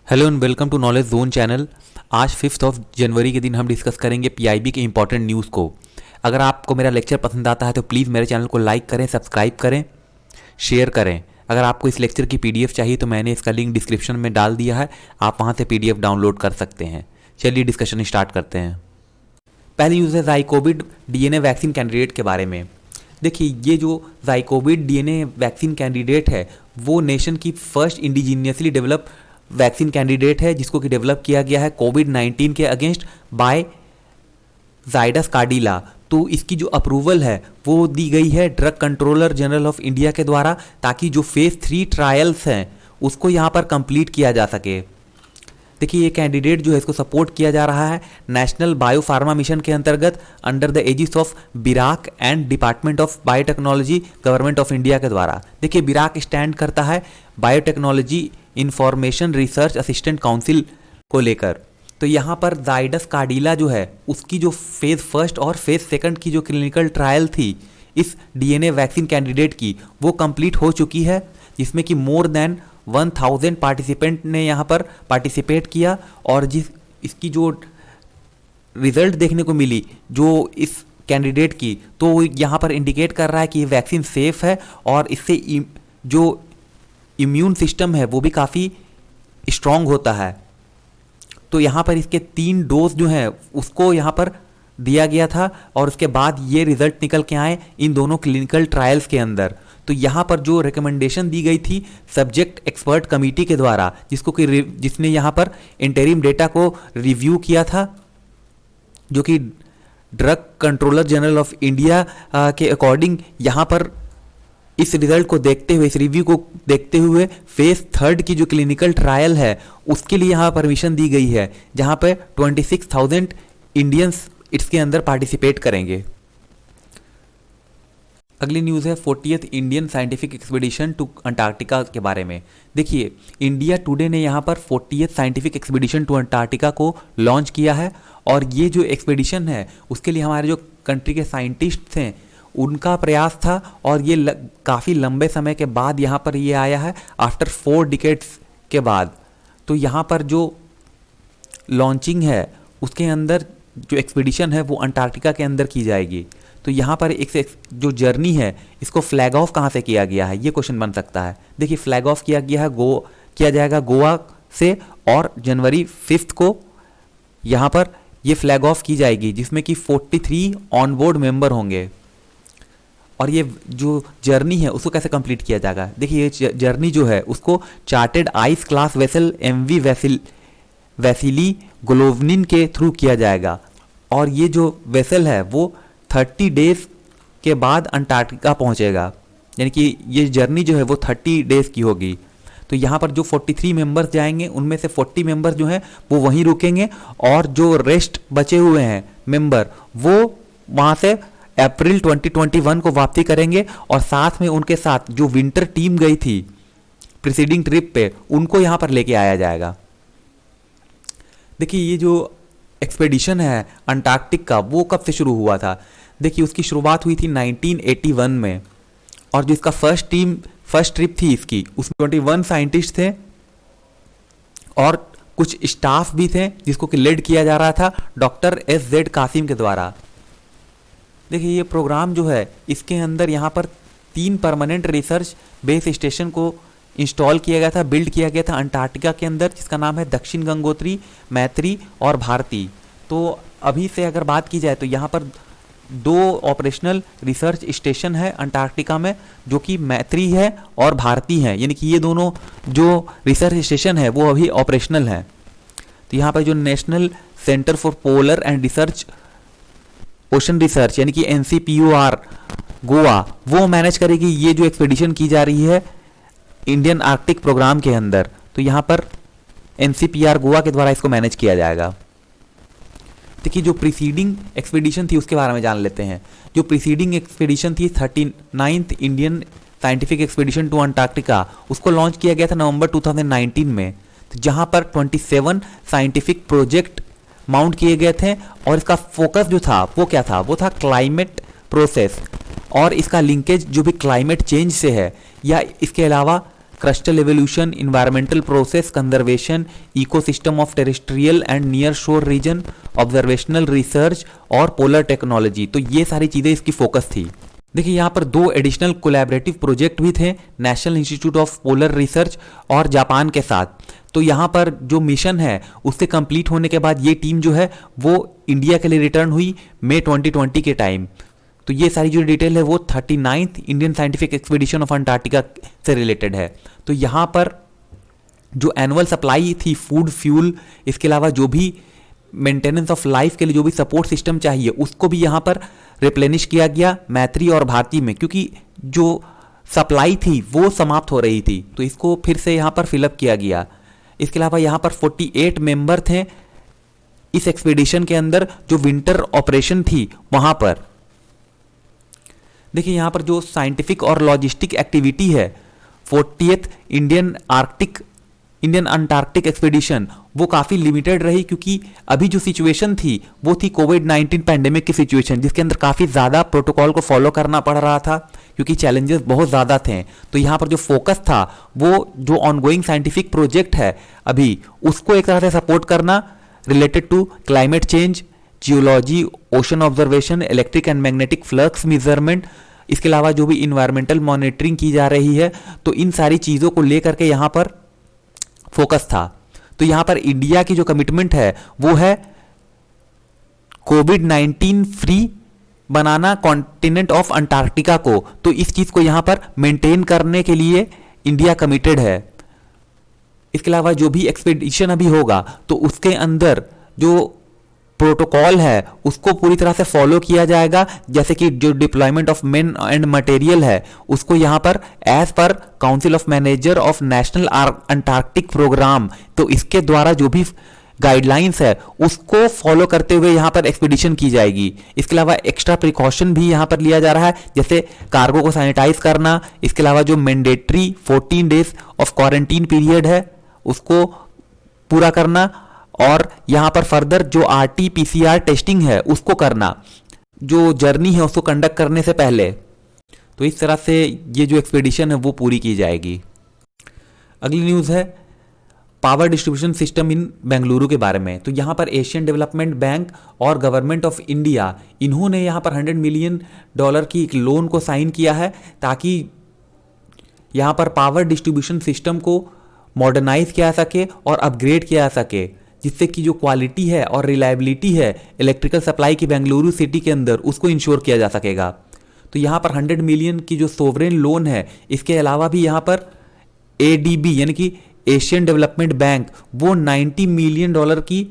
Hello and welcome to knowledge zone channel. आज 5 जनवरी के दिन हम डिस्कस करेंगे पीआईबी के इंपॉर्टेंट न्यूज़ को। अगर आपको मेरा लेक्चर पसंद आता है तो प्लीज़ मेरे चैनल को लाइक करें, सब्सक्राइब करें, शेयर करें। अगर आपको इस लेक्चर की पीडीएफ चाहिए तो मैंने इसका लिंक डिस्क्रिप्शन में डाल दिया है, आप वहाँ से पीडीएफ डाउनलोड कर सकते हैं। चलिए डिस्कशन स्टार्ट करते हैं। पहली न्यूज़ है ज़ाइकोविड डीएनए वैक्सीन कैंडिडेट के बारे में। देखिए, ये जो ज़ाइकोविड डीएनए वैक्सीन कैंडिडेट है वो नेशन की first indigenously develop vaccine candidate है, जिसको कि डेवलप किया गया है कोविड-19 के अगेंस्ट बाय जाइडस काडिला। तो इसकी जो अप्रूवल है वो दी गई है drug controller general of India के द्वारा, ताकि जो फेज 3 ट्रायल्स हैं उसको यहाँ पर कंप्लीट किया जा सके। देखिए, ये कैंडिडेट जो है इसको सपोर्ट किया जा रहा है नेशनल बायो फार्मा मिशन के अंतर्गत under the aegis of BIRAC and department of biotechnology government of India के द्वारा। देखिए, बिराक स्टैंड करता है biotechnology information research assistant council को लेकर। तो यहाँ पर जाइडस काडिला जो है उसकी जो फेज़ फर्स्ट और फेज़ सेकंड की जो क्लिनिकल ट्रायल थी इस डीएनए वैक्सीन कैंडिडेट की वो कंप्लीट हो चुकी है, जिसमें कि मोर देन 1000 पार्टिसिपेंट ने यहाँ पर पार्टिसिपेट किया। और इसकी जो रिजल्ट देखने को मिली जो इस कैंडिडेट की, तो यहाँ पर इंडिकेट कर रहा है कि ये वैक्सीन सेफ है और इससे जो इम्यून सिस्टम है वो भी काफ़ी स्ट्रॉन्ग होता है। तो यहाँ पर इसके 3 डोज जो हैं उसको यहाँ पर दिया गया था और उसके बाद ये रिजल्ट निकल के आए इन दोनों क्लिनिकल ट्रायल्स के अंदर। तो यहाँ पर जो रिकमेंडेशन दी गई थी सब्जेक्ट एक्सपर्ट कमेटी के द्वारा, जिसने यहाँ पर इंटरिम डेटा को रिव्यू किया था, जो कि drug controller general of India के अकॉर्डिंग यहाँ पर इस रिजल्ट को देखते हुए, इस रिव्यू को देखते हुए फेज 3 की जो क्लिनिकल ट्रायल है उसके लिए यहाँ परमिशन दी गई है, जहाँ पे 26,000 इंडियंस इसके अंदर पार्टिसिपेट करेंगे। अगली न्यूज़ है 40th Indian scientific expedition to Antarctica के बारे में। देखिए, इंडिया टुडे ने यहाँ पर 40th scientific expedition to Antarctica को लॉन्च किया है। और ये जो एक्सपीडिशन है उसके लिए हमारे जो कंट्री के साइंटिस्ट हैं उनका प्रयास था, और ये काफ़ी लंबे समय के बाद यहाँ पर ये आया है आफ्टर 4 डिकेड्स के बाद। तो यहाँ पर जो लॉन्चिंग है उसके अंदर जो एक्सपीडिशन है वो अंटार्कटिका के अंदर की जाएगी। तो यहाँ पर एक जो जर्नी है इसको फ्लैग ऑफ कहाँ से किया गया है, ये क्वेश्चन बन सकता है। देखिए, फ्लैग ऑफ किया गया है किया जाएगा गोवा से, और जनवरी 5 को यहाँ पर ये फ्लैग ऑफ की जाएगी, जिसमें कि 43 ऑनबोर्ड मेंबर होंगे। और ये जो जर्नी है उसको कैसे कंप्लीट किया जाएगा, देखिए ये जर्नी जो है उसको chartered ice class vessel MV Vasily Golovnin के थ्रू किया जाएगा। और ये जो वेसल है वो 30 डेज के बाद अंटार्कटिका पहुंचेगा, यानी कि ये जर्नी जो है वो 30 डेज की होगी। तो यहाँ पर जो 43 मेंबर्स जाएंगे उनमें से 40 मेंबर्स जो हैं वो वहीं रुकेंगे, और जो रेस्ट बचे हुए हैं मेंबर वो वहाँ से अप्रैल 2021 को वापसी करेंगे। और साथ में उनके साथ जो विंटर टीम गई थी प्रीसीडिंग ट्रिप पे उनको यहाँ पर लेके आया जाएगा। देखिए, ये जो एक्सपेडिशन है अंटार्कटिक का वो कब से शुरू हुआ था, देखिए उसकी शुरुआत हुई थी 1981 में। और जो इसका फर्स्ट ट्रिप थी इसकी, उसमें 21 साइंटिस्ट थे और कुछ स्टाफ भी थे, जिसको कि लीड किया जा रहा था डॉक्टर SZ कासिम के द्वारा। देखिए, ये प्रोग्राम जो है इसके अंदर यहाँ पर 3 परमानेंट रिसर्च बेस स्टेशन को इंस्टॉल किया गया था, बिल्ड किया गया था अंटार्कटिका के अंदर, जिसका नाम है दक्षिण गंगोत्री, मैत्री और भारती। तो अभी से अगर बात की जाए तो यहाँ पर 2 ऑपरेशनल रिसर्च स्टेशन है अंटार्कटिका में, जो कि मैत्री है और भारती है, यानी कि ये दोनों जो रिसर्च स्टेशन है वो अभी ऑपरेशनल है। तो यहाँ पर जो national centre for polar and research ocean research यानी कि NCPOR गोवा वो मैनेज करेगी ये जो एक्सपेडिशन की जा रही है इंडियन आर्कटिक प्रोग्राम के अंदर। तो यहाँ पर NCPR गोवा के द्वारा इसको मैनेज किया जाएगा। देखिए, जो प्रीसीडिंग एक्सपेडिशन थी उसके बारे में जान लेते हैं। जो प्रीसीडिंग एक्सपेडिशन थी 39th Indian scientific expedition to Antarctica, उसको लॉन्च किया गया था नवंबर 2019 में। तो जहाँ पर 27 साइंटिफिक प्रोजेक्ट माउंट किए गए थे, और इसका फोकस जो था वो क्या था, वो था क्लाइमेट प्रोसेस, और इसका लिंकेज जो भी क्लाइमेट चेंज से है, या इसके अलावा crustal evolution, environmental process conservation, ecosystem of terrestrial and near शोर रीजन, ऑब्जर्वेशनल रिसर्च और पोलर टेक्नोलॉजी। तो ये सारी चीज़ें इसकी फोकस थी। देखिए यहाँ पर 2 एडिशनल कोलैबोरेटिव प्रोजेक्ट भी थे, national institute of polar research और जापान के साथ। तो यहाँ पर जो मिशन है उससे कंप्लीट होने के बाद ये टीम जो है वो इंडिया के लिए रिटर्न हुई मई 2020 के टाइम। तो ये सारी जो डिटेल है वो 39th Indian scientific expedition of Antarctica से रिलेटेड है। तो यहाँ पर जो एनुअल सप्लाई थी फूड, फ्यूल, इसके अलावा जो भी मेंटेनेंस ऑफ लाइफ के लिए जो भी सपोर्ट सिस्टम चाहिए उसको भी यहाँ पर रिप्लेनिश किया गया मैत्री और भारती में, क्योंकि जो सप्लाई थी वो समाप्त हो रही थी, तो इसको फिर से यहाँ पर फिलअप किया गया। इसके अलावा यहाँ पर 48 मेंबर थे इस एक्सपीडिशन के अंदर जो विंटर ऑपरेशन थी वहां पर। देखिए यहाँ पर जो साइंटिफिक और लॉजिस्टिक एक्टिविटी है 40th इंडियन अंटार्कटिक एक्सपीडिशन वो काफ़ी लिमिटेड रही, क्योंकि अभी जो सिचुएशन थी वो थी कोविड-19 पैंडेमिक की सिचुएशन, जिसके अंदर काफ़ी ज़्यादा प्रोटोकॉल को फॉलो करना पड़ रहा था क्योंकि चैलेंजेस बहुत ज़्यादा थे। तो यहाँ पर जो फोकस था वो जो ऑनगोइंग साइंटिफिक प्रोजेक्ट है अभी उसको एक तरह से सपोर्ट करना related to climate change, geology, ocean observation, electric and magnetic flux measurement, इसके अलावा जो भी इन्वायरमेंटल मॉनिटरिंग की जा रही है, तो इन सारी चीज़ों को लेकर के यहाँ पर फोकस था। तो यहाँ पर इंडिया की जो कमिटमेंट है वो है कोविड-19 फ्री बनाना कॉन्टिनेंट ऑफ अंटार्कटिका को। तो इस चीज़ को यहाँ पर मेंटेन करने के लिए इंडिया कमिटेड है। इसके अलावा जो भी एक्सपीडिशन अभी होगा तो उसके अंदर जो प्रोटोकॉल है उसको पूरी तरह से फॉलो किया जाएगा, जैसे कि जो deployment of men and material है उसको यहाँ पर एज पर council of manager of national Antarctic programme, तो इसके द्वारा जो भी गाइडलाइंस है उसको फॉलो करते हुए यहाँ पर एक्सपीडिशन की जाएगी। इसके अलावा एक्स्ट्रा प्रिकॉशन भी यहाँ पर लिया जा रहा है, जैसे कार्गो को सैनिटाइज करना, इसके अलावा जो mandatory 14 days of quarantine period है उसको पूरा करना, और यहाँ पर फर्दर जो RT-PCR टेस्टिंग है उसको करना, जो जर्नी है उसको कंडक्ट करने से पहले। तो इस तरह से ये जो एक्सपीडिशन है वो पूरी की जाएगी। अगली न्यूज़ है power distribution system in Bengaluru के बारे में। तो यहाँ पर एशियन डेवलपमेंट बैंक और गवर्नमेंट ऑफ इंडिया इन्होंने यहाँ पर $100 मिलियन की एक लोन को साइन किया है, ताकि यहाँ पर पावर डिस्ट्रीब्यूशन सिस्टम को मॉडर्नाइज किया जा सके और अपग्रेड किया जा सके, जिससे कि जो क्वालिटी है और रिलायबिलिटी है इलेक्ट्रिकल सप्लाई की बेंगलुरु सिटी के अंदर उसको इंश्योर किया जा सकेगा। तो यहाँ पर 100 मिलियन की जो सोवरेन लोन है, इसके अलावा भी यहाँ पर ADB यानी कि एशियन डेवलपमेंट बैंक वो $90 मिलियन की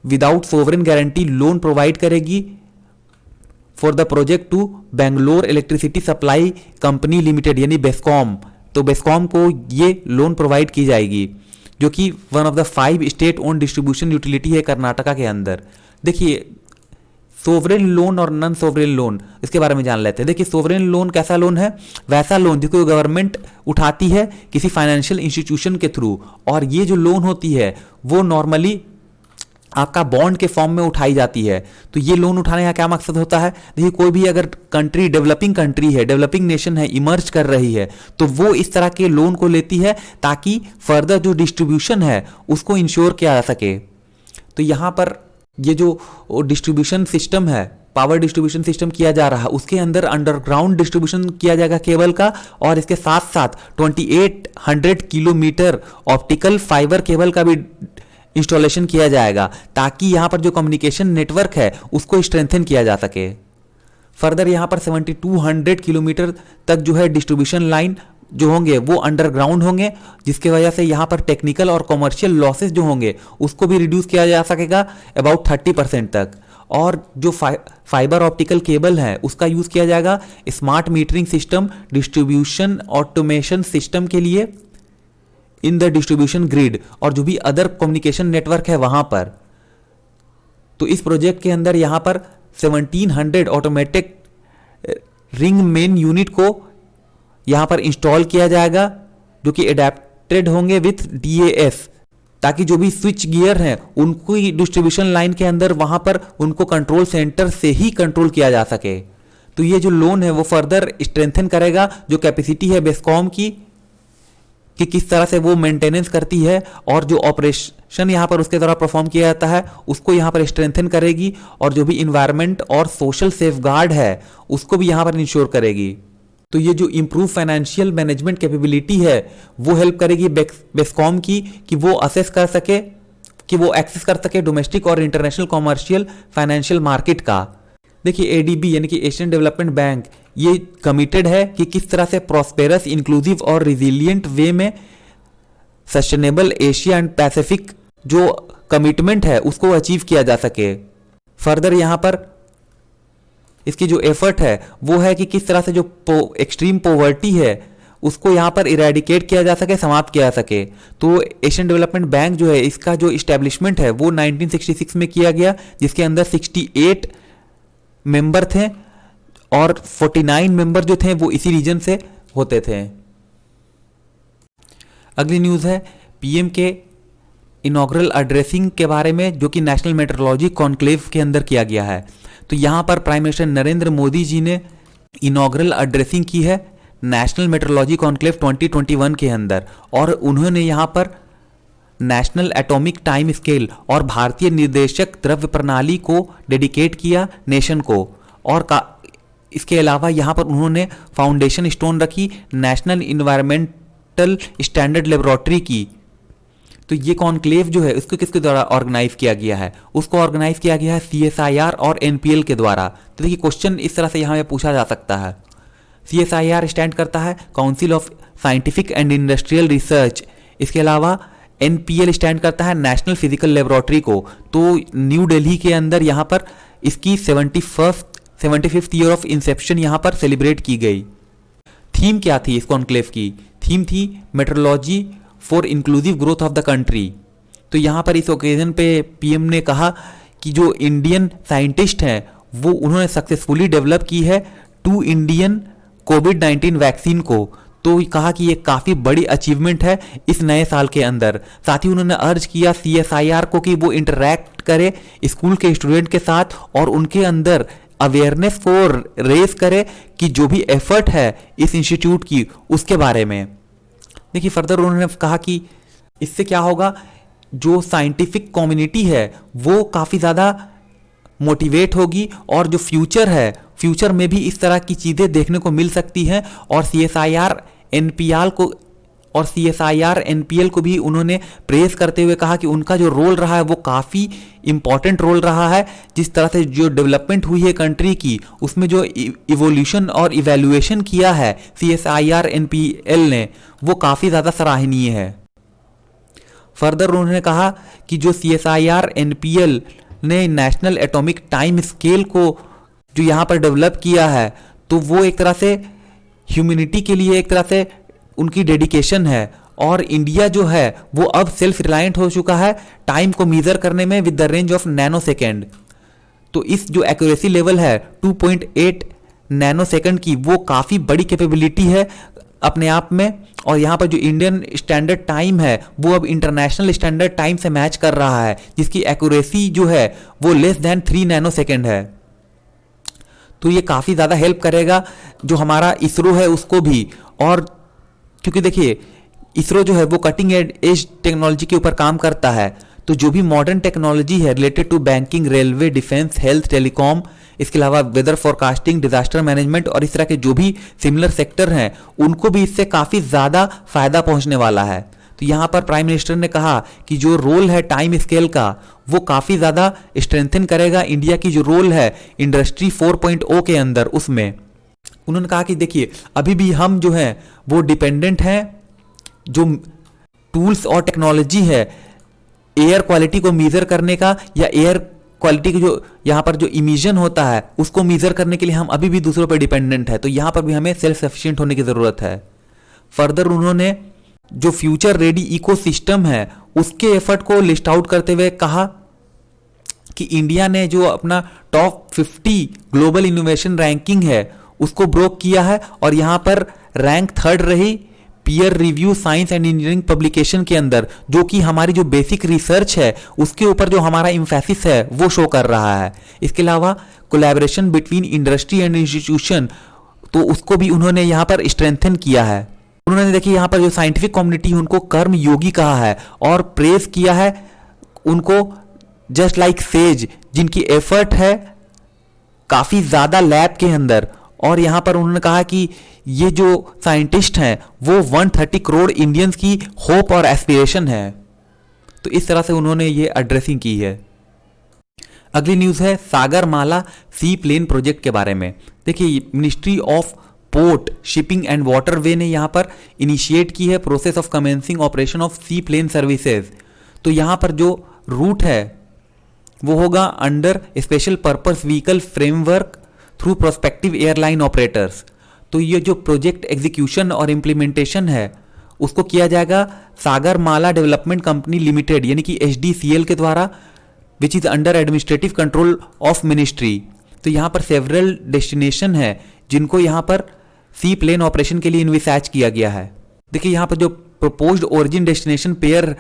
without sovereign guarantee loan provide करेगी for the project to Bangalore electricity supply company limited यानी बेस्कॉम। तो बेस्कॉम को ये लोन प्रोवाइड की जाएगी, जो कि one of the 5 state owned distribution utility है कर्नाटका के अंदर। देखिए सोवरेन लोन और नॉन सोवरेन लोन इसके बारे में जान लेते हैं। देखिए सोवरेन लोन कैसा लोन है, वैसा लोन जिसको गवर्नमेंट उठाती है किसी फाइनेंशियल इंस्टीट्यूशन के थ्रू, और ये जो लोन होती है वो नॉर्मली आपका बॉन्ड के फॉर्म में उठाई जाती है। तो ये लोन उठाने का क्या मकसद होता है, देखिए कोई भी अगर कंट्री डेवलपिंग कंट्री है, डेवलपिंग नेशन है, इमर्ज कर रही है, तो वो इस तरह के लोन को लेती है ताकि फर्दर जो डिस्ट्रीब्यूशन है उसको इंश्योर किया जा सके। तो यहाँ पर ये जो डिस्ट्रीब्यूशन सिस्टम है, पावर डिस्ट्रीब्यूशन सिस्टम किया जा रहा है, उसके अंदर अंडरग्राउंड डिस्ट्रीब्यूशन किया जाएगा केबल का, और इसके साथ साथ 2800 किलोमीटर ऑप्टिकल फाइबर केबल का भी इंस्टॉलेशन किया जाएगा, ताकि यहाँ पर जो कम्युनिकेशन नेटवर्क है उसको स्ट्रेंथन किया जा सके। फर्दर यहाँ पर 7200 किलोमीटर तक जो है डिस्ट्रीब्यूशन लाइन जो होंगे वो अंडरग्राउंड होंगे, जिसकी वजह से यहाँ पर टेक्निकल और कमर्शियल लॉसेस जो होंगे उसको भी रिड्यूस किया जा सकेगा अबाउट 30% तक। और जो फाइबर ऑप्टिकल केबल है उसका यूज़ किया जाएगा smart metering system, distribution automation system के लिए इन द डिस्ट्रीब्यूशन ग्रिड, और जो भी अदर कम्युनिकेशन नेटवर्क है वहां पर। तो इस प्रोजेक्ट के अंदर यहां पर 1700 ऑटोमेटिक रिंग मेन यूनिट को यहां पर इंस्टॉल किया जाएगा, जो कि एडेप्टेड होंगे विथ DAS, ताकि जो भी स्विच गियर हैं उनको डिस्ट्रीब्यूशन लाइन के अंदर वहां पर उनको कंट्रोल सेंटर से ही कंट्रोल किया जा सके। तो ये जो लोन है वो फर्दर स्ट्रेंथन करेगा जो कैपेसिटी है बेस्कॉम की कि किस तरह से वो मेंटेनेंस करती है और जो ऑपरेशन यहाँ पर उसके द्वारा परफॉर्म किया जाता है उसको यहाँ पर स्ट्रेंथन करेगी, और जो भी इन्वायरमेंट और सोशल सेफगार्ड है उसको भी यहाँ पर इंश्योर करेगी। तो ये जो इम्प्रूव फाइनेंशियल मैनेजमेंट कैपेबिलिटी है वो हेल्प करेगी बेस्कॉम की कि वो असेस कर सके, कि वो एक्सेस कर सके डोमेस्टिक और इंटरनेशनल कॉमर्शियल फाइनेंशियल मार्केट का। देखिए एडीबी यानी कि एशियन डेवलपमेंट बैंक ये कमिटेड है कि किस तरह से प्रॉस्पेरस, इंक्लूसिव और रिजिलियंट वे में सस्टेनेबल एशिया एंड पैसिफिक जो कमिटमेंट है उसको अचीव किया जा सके। फर्दर यहाँ पर इसकी जो एफर्ट है वो है कि किस तरह से जो एक्सट्रीम पॉवर्टी है उसको यहाँ पर इरेडिकेट किया जा सके, समाप्त किया जा सके। तो एशियन डेवलपमेंट बैंक जो है इसका जो इस्टेब्लिशमेंट है वो 1966 में किया गया, जिसके अंदर 68 मेंबर थे और 49 मेंबर जो थे वो इसी रीजन से होते थे। अगली न्यूज़ है पीएम के इनॉग्रल एड्रेसिंग के बारे में, जो कि नेशनल मेट्रोलॉजी कॉन्क्लेव के अंदर किया गया है। तो यहाँ पर प्राइम मिनिस्टर नरेंद्र मोदी जी ने इनॉग्रल एड्रेसिंग की है नेशनल मेट्रोलॉजी कॉन्क्लेव 2021 के अंदर, और उन्होंने यहाँ पर नेशनल एटॉमिक टाइम स्केल और भारतीय निर्देशक द्रव्य प्रणाली को डेडिकेट किया नेशन को। और इसके अलावा यहाँ पर उन्होंने फाउंडेशन स्टोन रखी नेशनल इन्वायरमेंटल स्टैंडर्ड लेबोरेटरी की। तो ये कॉन्क्लेव जो है उसको किसके द्वारा ऑर्गेनाइज किया गया है? उसको ऑर्गेनाइज किया गया है CSIR और NPL के द्वारा। तो देखिए क्वेश्चन इस तरह से यहाँ पे पूछा जा सकता है। CSIR स्टैंड करता है council of scientific and industrial research. इसके अलावा NPL स्टैंड करता है नेशनल फिजिकल लेबोरेटरी को। तो न्यू दिल्ली के अंदर यहाँ पर इसकी 75th ईयर ऑफ इंसेप्शन यहाँ पर सेलिब्रेट की गई। थीम क्या थी इस कॉन्क्लेव की? थीम थी metrology for inclusive growth of the country. तो यहाँ पर इस ओकेजन पे पीएम ने कहा कि जो इंडियन साइंटिस्ट हैं वो उन्होंने सक्सेसफुली डेवलप की है 2 इंडियन कोविड-19 वैक्सीन को। तो कहा कि ये काफ़ी बड़ी अचीवमेंट है इस नए साल के अंदर। साथ ही उन्होंने अर्ज किया CSIR को कि वो इंटरैक्ट करे स्कूल के स्टूडेंट के साथ और उनके अंदर अवेयरनेस को रेज करे कि जो भी एफर्ट है इस इंस्टीट्यूट की उसके बारे में। देखिए फर्दर उन्होंने कहा कि इससे क्या होगा, जो साइंटिफिक कम्युनिटी है वो काफ़ी ज़्यादा मोटिवेट होगी और जो फ्यूचर है फ्यूचर में भी इस तरह की चीज़ें देखने को मिल सकती हैं। और CSIR NPL को भी उन्होंने प्रेस करते हुए कहा कि उनका जो रोल रहा है वो काफ़ी इम्पॉर्टेंट रोल रहा है। जिस तरह से जो डेवलपमेंट हुई है कंट्री की उसमें जो इवोल्यूशन और इवैल्यूएशन किया है CSIR NPL ने वो काफ़ी ज़्यादा सराहनीय है। फर्दर उन्होंने कहा कि जो CSIR NPL ने नेशनल एटॉमिक टाइम स्केल को जो यहाँ पर डेवलप किया है तो वो एक तरह से ह्यूमैनिटी के लिए एक तरह से उनकी डेडिकेशन है। और इंडिया जो है वो अब सेल्फ रिलायंट हो चुका है टाइम को मेजर करने में with the range of nano second. तो इस जो एक्यूरेसी लेवल है 2.8 नैनो सेकेंड की वो काफ़ी बड़ी कैपेबिलिटी है अपने आप में। और यहाँ पर जो इंडियन स्टैंडर्ड टाइम है वो अब इंटरनेशनल स्टैंडर्ड टाइम से मैच कर रहा है, जिसकी एक्यूरेसी जो है वो लेस देन 3 नैनो सेकेंड है। तो ये काफ़ी ज़्यादा हेल्प करेगा जो हमारा इसरो है उसको भी। और क्योंकि देखिए इसरो जो है वो कटिंग एज टेक्नोलॉजी के ऊपर काम करता है। तो जो भी मॉडर्न टेक्नोलॉजी है related to banking, railway, defence, health, telecom, इसके अलावा वेदर फोरकास्टिंग, डिजास्टर मैनेजमेंट और इस तरह के जो भी सिमिलर सेक्टर हैं उनको भी इससे काफ़ी ज़्यादा फायदा पहुंचने वाला है। तो यहाँ पर प्राइम मिनिस्टर ने कहा कि जो रोल है टाइम स्केल का वो काफ़ी ज़्यादा स्ट्रेंथन करेगा इंडिया की जो रोल है इंडस्ट्री 4.0 के अंदर। उसमें उन्होंने कहा कि देखिए अभी भी हम जो हैं वो डिपेंडेंट हैं जो टूल्स और टेक्नोलॉजी है एयर क्वालिटी को मेजर करने का, या एयर क्वालिटी की जो यहाँ पर जो इमिशन होता है उसको मेजर करने के लिए हम अभी भी दूसरों पर डिपेंडेंट है। तो यहाँ पर भी हमें सेल्फ सफिशिएंट होने की ज़रूरत है। फर्दर उन्होंने जो फ्यूचर रेडी इकोसिस्टम है उसके एफर्ट को लिस्ट आउट करते हुए कहा कि इंडिया ने जो अपना टॉप 50 ग्लोबल इनोवेशन रैंकिंग है उसको ब्रोक किया है और यहाँ पर रैंक 3rd रही peer review science and engineering publication के अंदर, जो कि हमारी जो बेसिक रिसर्च है उसके ऊपर जो हमारा इम्फेसिस है वो शो कर रहा है। इसके अलावा collaboration between industry and institution तो उसको भी उन्होंने यहाँ पर स्ट्रेंथन किया है। उन्होंने देखिए यहाँ पर जो साइंटिफिक कम्युनिटी उनको कर्म योगी कहा है और प्रेज किया है उनको जस्ट लाइक सेज, जिनकी एफर्ट है काफी ज्यादा लैब के अंदर। और यहां पर उन्होंने कहा कि ये जो साइंटिस्ट हैं वो 130 करोड़ इंडियंस की होप और एस्पिरेशन है। तो इस तरह से उन्होंने ये एड्रेसिंग की है। अगली न्यूज़ है सागरमाला सी प्लेन प्रोजेक्ट के बारे में। देखिए ministry of port shipping and waterway ने यहाँ पर इनिशिएट की है process of commencing operation of seaplane services. तो यहाँ पर जो रूट है वो होगा under special purpose vehicle framework through prospective airline operators. तो ये जो प्रोजेक्ट एग्जीक्यूशन और इम्प्लीमेंटेशन है उसको किया जाएगा सागरमाला डेवलपमेंट कंपनी लिमिटेड यानी कि HDCL के द्वारा, which is under administrative control of ministry. तो यहाँ पर सेवरल डेस्टिनेशन है जिनको यहाँ पर सी प्लेन ऑपरेशन के लिए इन्विसैच किया गया है। देखिए यहाँ पर जो प्रपोज्ड ओरिजिन डेस्टिनेशन पेयर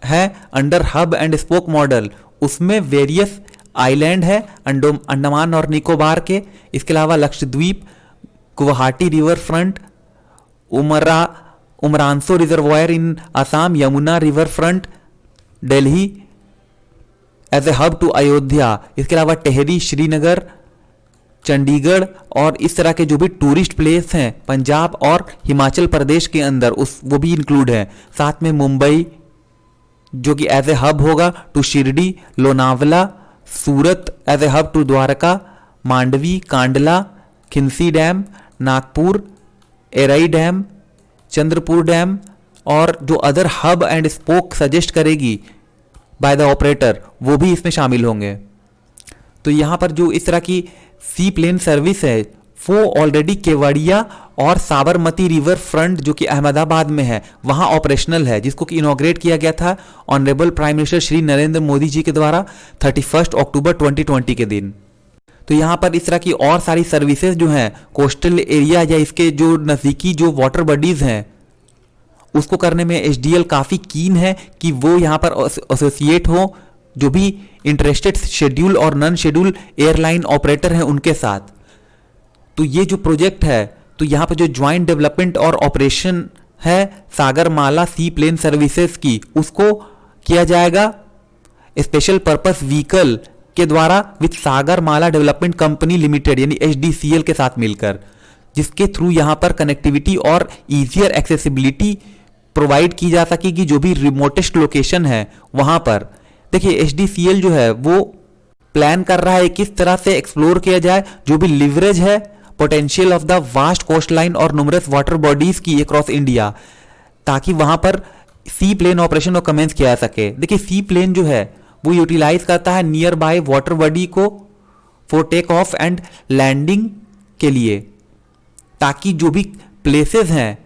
है under hub and spoke model, उसमें वेरियस आइलैंड है अंडमान और निकोबार के, इसके अलावा Lakshadweep, Guwahati river front, Umrangso reservoir in Assam, Yamuna river front, Delhi as a hub to Ayodhya, इसके अलावा टेहरी, श्रीनगर, चंडीगढ़ और इस तरह के जो भी टूरिस्ट प्लेस हैं पंजाब और हिमाचल प्रदेश के अंदर उस वो भी इंक्लूड है। साथ में मुंबई जो कि एज ए हब होगा to Shirdi, Lonavala, Surat as a hub to Dwarka, Mandvi, Kandla, Khinsi dam, Nagpur, Erai dam, Chandrapur dam और जो other hub and spoke suggest करेगी बाय द ऑपरेटर वो भी इसमें शामिल होंगे। तो यहाँ पर जो इस तरह की सी प्लेन सर्विस है वो ऑलरेडी केवड़िया और साबरमती रिवर फ्रंट जो कि अहमदाबाद में है वहाँ ऑपरेशनल है, जिसको कि इनॉग्रेट किया गया था honourable prime minister Shri Narendra Modi ji के द्वारा 31 अक्टूबर 2020 के दिन। तो यहाँ पर इस तरह की और सारी सर्विसेज जो हैं कोस्टल एरिया या इसके जो नज़दीकी जो वाटर बॉडीज़ हैं उसको करने में HDL काफ़ी कीन है कि वो यहाँ पर एसोसिएट हो जो भी इंटरेस्टेड शेड्यूल और नॉन शेड्यूल एयरलाइन ऑपरेटर हैं उनके साथ। तो ये जो प्रोजेक्ट है तो यहाँ पर जो ज्वाइंट डेवलपमेंट और ऑपरेशन है सागरमाला सी प्लेन सर्विसेज की उसको किया जाएगा स्पेशल पर्पस व्हीकल के द्वारा with Sagarmala development company limited यानी HDCL के साथ मिलकर, जिसके थ्रू यहाँ पर कनेक्टिविटी और ईजियर एक्सेसिबिलिटी प्रोवाइड की जा सकेगी जो भी रिमोटेस्ट लोकेशन है वहाँ पर। देखिए HDCL जो है वो प्लान कर रहा है किस तरह से एक्सप्लोर किया जाए जो भी लिवरेज है potential of the vast coastline और नुमरस वाटर बॉडीज की अक्रॉस इंडिया, ताकि वहां पर सी प्लेन ऑपरेशन को कमेंस किया जा सके। देखिए सी प्लेन जो है वो यूटिलाइज करता है नियर बाय वाटर बॉडी को for take off and landing के लिए, ताकि जो भी प्लेसेस हैं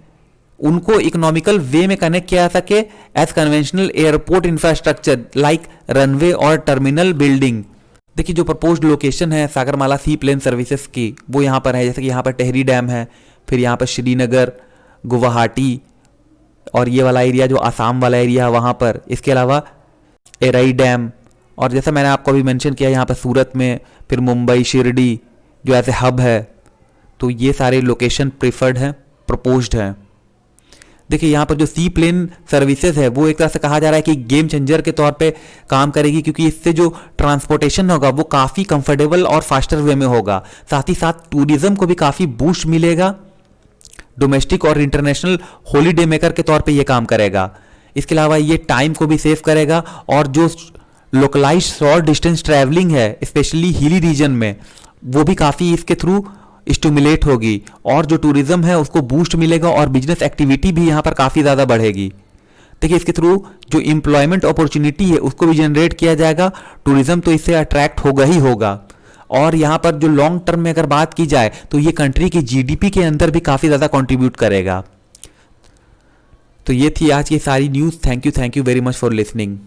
उनको इकोनॉमिकल वे में कनेक्ट किया जा सके as conventional airport infrastructure like runway और टर्मिनल बिल्डिंग। देखिए जो प्रपोज्ड लोकेशन है सागरमाला सी प्लेन सर्विसेज की वो यहाँ पर है, जैसे कि यहाँ पर टेहरी डैम है, फिर यहाँ पर श्रीनगर, गुवाहाटी और ये वाला एरिया जो आसाम वाला एरिया है वहाँ पर, इसके अलावा एरई डैम और जैसा मैंने आपको अभी मेंशन किया यहाँ पर सूरत में, फिर मुंबई, शिरडी जो ऐसे हब है। तो ये सारे लोकेशन प्रिफर्ड हैं, प्रपोज्ड हैं। देखिए यहाँ पर जो सी प्लेन सर्विसेज है वो एक तरह से कहा जा रहा है कि गेम चेंजर के तौर पे काम करेगी, क्योंकि इससे जो ट्रांसपोर्टेशन होगा वो काफ़ी कंफर्टेबल और फास्टर वे में होगा। साथ ही साथ टूरिज्म को भी काफ़ी बूस्ट मिलेगा, डोमेस्टिक और इंटरनेशनल हॉलीडे मेकर के तौर पे ये काम करेगा। इसके अलावा ये टाइम को भी सेव करेगा और जो लोकलाइज शॉर्ट डिस्टेंस ट्रैवलिंग है स्पेशली हिली रीजन में वो भी काफ़ी इसके थ्रू स्टिमुलेट होगी और जो टूरिज्म है उसको बूस्ट मिलेगा और बिजनेस एक्टिविटी भी यहाँ पर काफ़ी ज़्यादा बढ़ेगी। देखिए इसके थ्रू जो एम्प्लॉयमेंट अपॉर्चुनिटी है उसको भी जनरेट किया जाएगा, टूरिज्म तो इससे अट्रैक्ट होगा ही होगा। और यहाँ पर जो लॉन्ग टर्म में अगर बात की जाए तो ये कंट्री की GDP के अंदर भी काफ़ी ज़्यादा कंट्रीब्यूट करेगा। तो ये थी आज की सारी news. Thank you very much for listening.